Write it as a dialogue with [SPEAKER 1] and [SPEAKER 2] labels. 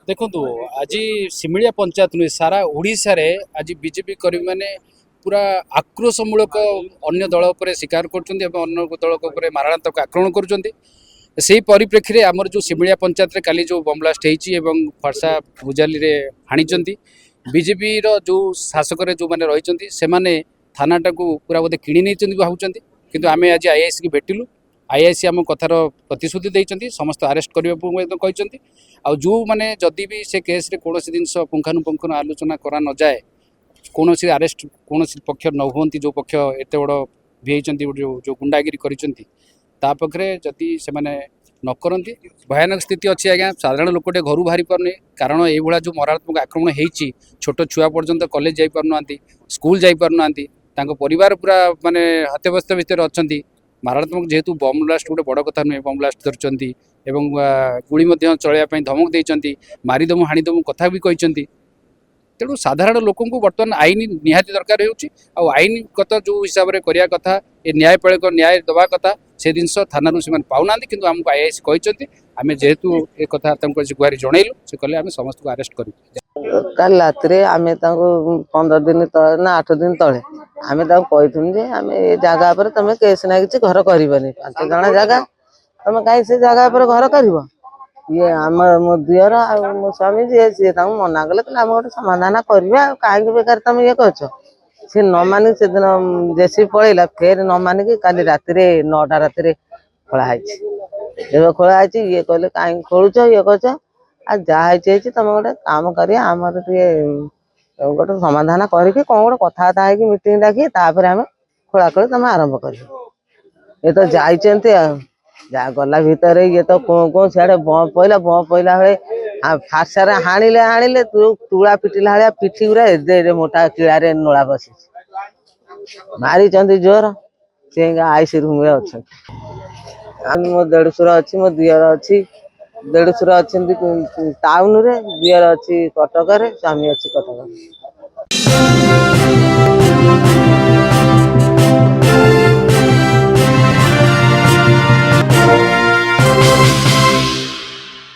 [SPEAKER 1] देखु आज सिमिलिया पंचायत नुहे सारा ओडिशा रे आज बीजेपी कर्मी मैंने पूरा आक्रोशमूलक अन्य दल पर शिकार कर दल मारणात्मक आक्रमण कर परिप्रेक्षी में आमर जो सिमिलिया पंचायत काली जो बम ब्लास्ट होती फरसा भुजाली रे हाणी बीजेपी जो शासक जो मैंने रही से थानाटा को पूरा बोधे किणी नहीं भावुं किंतु आम आज आईआईसी की भेटिलु आईआईसी आम कथार प्रतिश्रुति देती समस्त अरेस्ट करने आउ जो मैंने जदि भी से केस रे कौन जिन पुंखानुपुंखन आलोचना करा न जाए कौन अरेस्ट कौन पक्ष न होती जो पक्ष एत बड़ भी जो गुंडागिरी करपक्षे जदि से न करती भयानक स्थिति अच्छी आज्ञा साधारण लोकटे घर बाहरी पारे कारण ये जो मरात्मक आक्रमण होती छोट छुआ पर्यंत कॉलेज जापारना स्कूल जापारना परिवार पूरा माने हत्यवस्थ भितर अच्छा मारणात्मक जेहेतु बम ब्लास्ट गोटे बड़ कथा नुहे बम ब्लास्ट धरती गुड़ी चलने धमक देती मारिदमु हाणीदमु कथा भी कहते तेणु साधारण लोक बर्तमान आईन निहाती दरकार हो आईनगत जो हिसाब से करने कथा ये न्यायपालिक न्याय दवा कथा से जिन थाना से पाऊना कि आमको आईआईसी कहते आम जेहेतु ये कथा गुहारी जनइलु से कहले आम समस्त को अरेस्ट करूँ
[SPEAKER 2] कल रात आम 15 दिन तले ना 8 दिन तले आम कहूँ आम ये जगह पर तुम केस ना कि घर कर 5 जण जगह तुम कहीं से जगह पर घर कर ये आम मो दियर आ मो स्वामी जी सी मना कले आम गोटे समाधान करवा कहीं बेकार तुम ये कर सी न मानिक से दिन जेसी पलैला फेर न मानिक काली रात 9टा रात खोलाई खोलाई ये कहले कहीं खोलुच ये कर आ जहाँ तुम गोटे काम कर गोटे समाधान करके कौन गोटे कथा है मीटिंग डाकी आम खोलाखोली तुम आरंभ कर ये तो जाइए गला भितर ये तो कौन सियाड़े बम पईला बेले फार्सार हाणिले हाणिले तुला पिटिला भाया पिठी गुरा एदे मोटा किड़े नोला बस मारी जोर से आईसी रूम रे अच्छा मो देढ़शुर अच्छी मो दियर अच्छी देढ़शुर अच्छा टाउन रे दियर अच्छी कटक स्वामी अच्छी कटक।